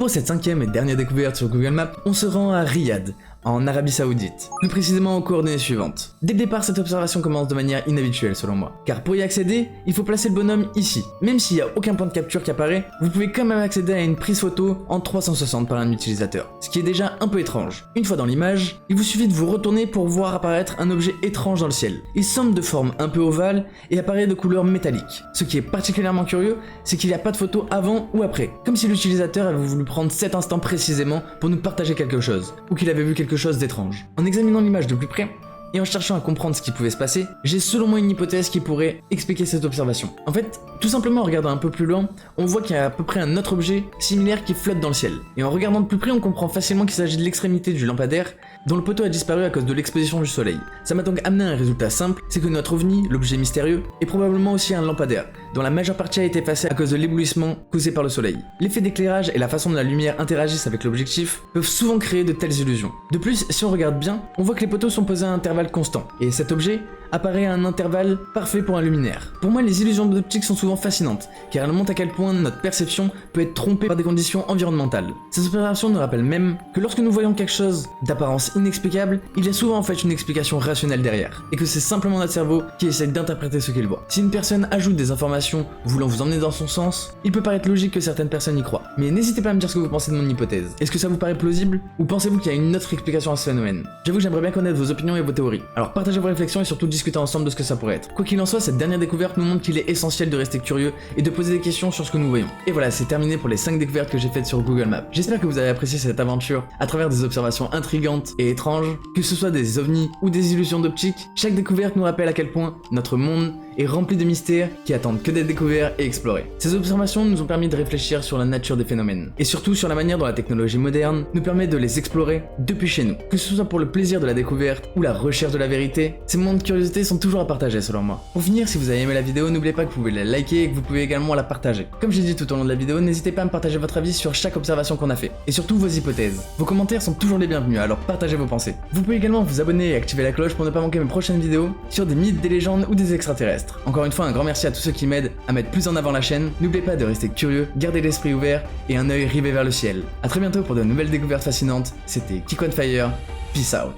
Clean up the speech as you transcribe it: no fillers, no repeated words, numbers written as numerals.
Pour cette cinquième et dernière découverte sur Google Maps, on se rend à Riyad, en Arabie Saoudite, plus précisément aux coordonnées suivantes. Dès le départ, cette observation commence de manière inhabituelle selon moi, car pour y accéder, il faut placer le bonhomme ici. Même s'il n'y a aucun point de capture qui apparaît, vous pouvez quand même accéder à une prise photo en 360 par un utilisateur, ce qui est déjà un peu étrange. Une fois dans l'image, il vous suffit de vous retourner pour voir apparaître un objet étrange dans le ciel. Il semble de forme un peu ovale et apparaît de couleur métallique. Ce qui est particulièrement curieux, c'est qu'il n'y a pas de photo avant ou après, comme si l'utilisateur avait voulu prendre cet instant précisément pour nous partager quelque chose, ou qu'il avait vu quelque chose d'étrange. En examinant l'image de plus près, et en cherchant à comprendre ce qui pouvait se passer, j'ai selon moi une hypothèse qui pourrait expliquer cette observation. En fait, tout simplement en regardant un peu plus loin, on voit qu'il y a à peu près un autre objet similaire qui flotte dans le ciel. Et en regardant de plus près, on comprend facilement qu'il s'agit de l'extrémité du lampadaire dont le poteau a disparu à cause de l'exposition du soleil. Ça m'a donc amené à un résultat simple, c'est que notre ovni, l'objet mystérieux, est probablement aussi un lampadaire, dont la majeure partie a été effacée à cause de l'éblouissement causé par le soleil. L'effet d'éclairage et la façon dont la lumière interagissent avec l'objectif peuvent souvent créer de telles illusions. De plus, si on regarde bien, on voit que les poteaux sont posés à un intervalle constant, et cet objet apparaît à un intervalle parfait pour un luminaire. Pour moi, les illusions d'optique sont souvent fascinantes, car elles montrent à quel point notre perception peut être trompée par des conditions environnementales. Ces observations nous rappellent même que lorsque nous voyons quelque chose d'apparence inexplicable, il y a souvent en fait une explication rationnelle derrière, et que c'est simplement notre cerveau qui essaie d'interpréter ce qu'il voit. Si une personne ajoute des informations voulant vous emmener dans son sens, il peut paraître logique que certaines personnes y croient. Mais n'hésitez pas à me dire ce que vous pensez de mon hypothèse. Est-ce que ça vous paraît plausible, ou pensez-vous qu'il y a une autre explication à ce phénomène? J'avoue que j'aimerais bien connaître vos opinions et vos théories. Alors partagez vos réflexions et surtout discuter ensemble de ce que ça pourrait être. Quoi qu'il en soit, cette dernière découverte nous montre qu'il est essentiel de rester curieux et de poser des questions sur ce que nous voyons. Et voilà, c'est terminé pour les 5 découvertes que j'ai faites sur Google Maps. J'espère que vous avez apprécié cette aventure à travers des observations intrigantes et étranges, que ce soit des ovnis ou des illusions d'optique. Chaque découverte nous rappelle à quel point notre monde est rempli de mystères qui attendent que d'être découverts et explorés. Ces observations nous ont permis de réfléchir sur la nature des phénomènes, et surtout sur la manière dont la technologie moderne nous permet de les explorer depuis chez nous. Que ce soit pour le plaisir de la découverte ou la recherche de la vérité, ces moments de curiosité sont toujours à partager selon moi. Pour finir, si vous avez aimé la vidéo, n'oubliez pas que vous pouvez la liker et que vous pouvez également la partager. Comme j'ai dit tout au long de la vidéo, n'hésitez pas à me partager votre avis sur chaque observation qu'on a fait, et surtout vos hypothèses. Vos commentaires sont toujours les bienvenus, alors partagez vos pensées. Vous pouvez également vous abonner et activer la cloche pour ne pas manquer mes prochaines vidéos sur des mythes, des légendes ou des extraterrestres. Encore une fois, un grand merci à tous ceux qui m'aident à mettre plus en avant la chaîne. N'oubliez pas de rester curieux, garder l'esprit ouvert et un œil rivé vers le ciel. A très bientôt pour de nouvelles découvertes fascinantes. C'était Kiko on Fire, peace out.